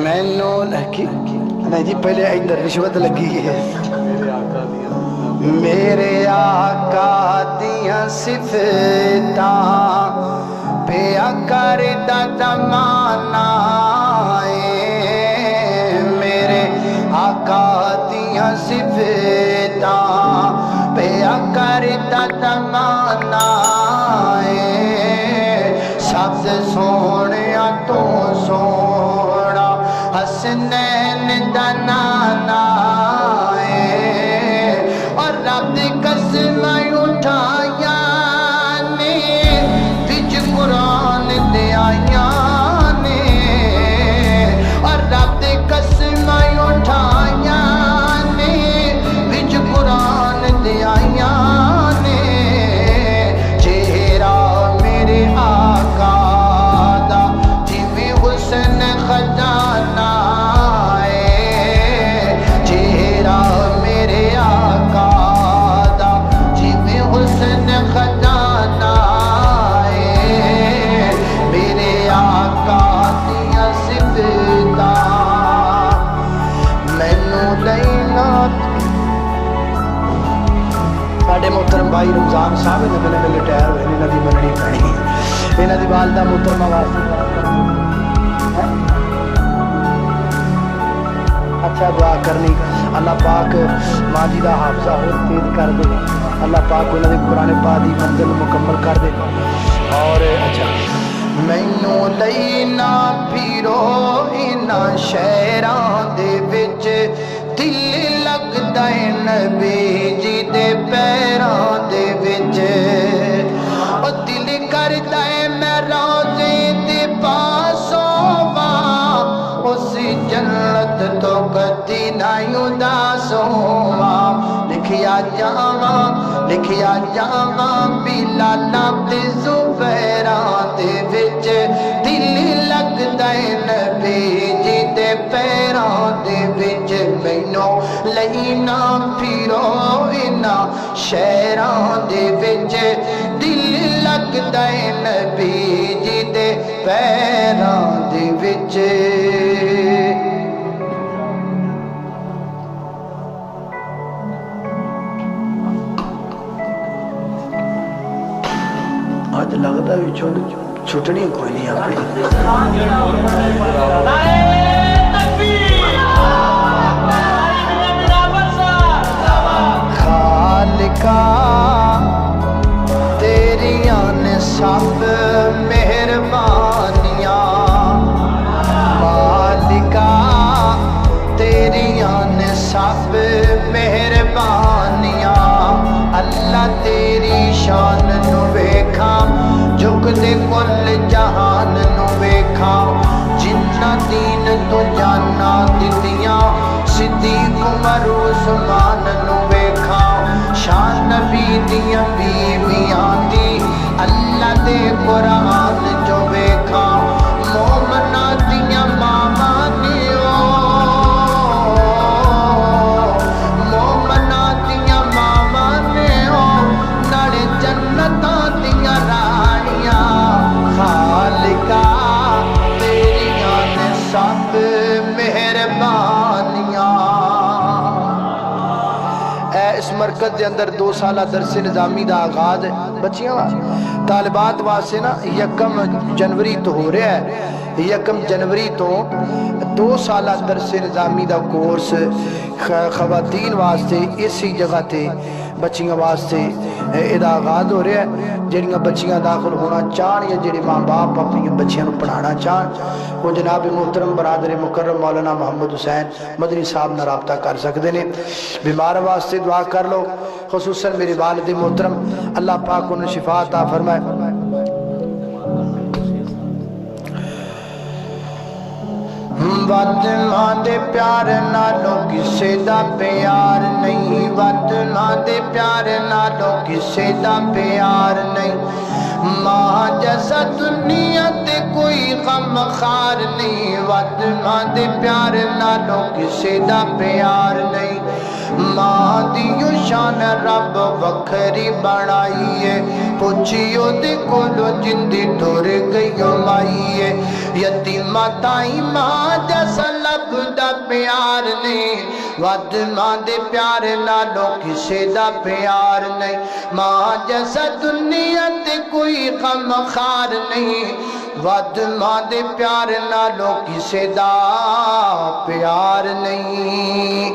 मैनू लगी नहीं जी, पहले इधर रिश्वत लगी है। मेरे आका दियां सिफतां पिया करदा ज़माना है। मेरे आका दियां सिफतां पिया करदा ज़माना है। सबसे सोहणिया तो सोहना हसनैन दा नाना है। और रब दी कसमां उठाया ने विच कुरान दे आया ने। और रब दी कसमां उठाया ने विच कुरान दे आया ने। चेहरा मेरे आका दा जिवें हुस्न खजाना है। चेहरा मेरे आका दा जिवें हुस्न खजाना है। मेरे आका दियां सिफतां मैनू लैना। साडे मोहतरम भाई रमजान साहब ने पहले पहले रिटायर होए, इन्हां दी मननी पैनी। इन्हां दी वालदा मोहतरमा वास्ते अच्छा दुआ करनी। अल्लाह पाक माँ जी का हाफजा और तेज कर दे। अल्लाह पाक उन्होंने कुरान पाक की मंजिल मुकम्मल कर दे। और अच्छा मैनू लैना फिरो इन्हां शहरां दे विच, दिल लगदा है नबी जी दे पैरां दे विच। ओ दिल करदा है मैं रोज़े दे पास होवां, उस जन्नत तो कदी ना उदास होवां। लिखिया जावां बिलालां ते ज़ुबैरां दे विच, दिल लगदा है नबी जी दे पैरां दे विच। मैनू लैना फिरो इन्हां शहरां दे विच, दिल लगदा है नबी जी दे पैरां दे विच। आज लगता भी छुटनी कोई नहीं अपनी। खालिका तेरिया ने सब मेहरबानियां, मालिका तेरिया ने सब मेहरबानियां। अल्लाह तेरी शान नू वेखा, झुकदे कुल जहान नू वेखा। जिन्ना दीन तो जाना दितियां, सिद्दीक उमर उस्मान नू वेखा। शान नबी दियां बीवियां दी अल्लाह दे कुरान जो वेखा। मोमना दियां मामा ने मोमना दियां मामा ने नाले जन्नतां दियां रानियां। खालिका तेरियां ने सब मेहरबानियां। इस मरकज के अंदर 2 साल दरसे निज़ामी का आगाज बच्चियां तालिबात वास्ते ना 1 जनवरी तो हो रहा है। 1 जनवरी तो 2 साल दरसे निज़ामी का कोर्स खवातीन वास्ते इसी जगह ते बच्चियां वास्ते इसका आगाज हो रहा है। ਜਿਹੜੀਆਂ बच्चियां दाखिल होना चाहन या ਜਿਹੜੇ माँ बाप अपनी बच्चियों को पढ़ाना चाहन, वो जनाब मोहतरम बरादर मुकर्रम मौलाना मोहम्मद हुसैन मदनी साहब न रब्ता कर सकते हैं। बीमार वास्ते दुआ कर लो, खुसूसन मेरे वालिद मोहतरम अल्लाह पाक उन्हें शिफा अता फरमाए। वत मां दे प्यार नालों किसे दा प्यार नहीं, वत मां दे प्यार नालों किसे दा प्यार नहीं। मां जैसा दुनिया ते कोई गम खार नहीं, वत मां दे प्यार नालों किसे दा प्यार नहीं। मां दियो शान रब वखरी बनाई है, पुछियो दे कोलो जिंदी ماتائی ماں جیسا لبدا پیار نہیں ود ماں دے پیار نالوں کسے دا پیار نہیں ماں جیسا دنیا تے کوئی غم خار نہیں ود ماں دے پیار نالوں کسے دا پیار نہیں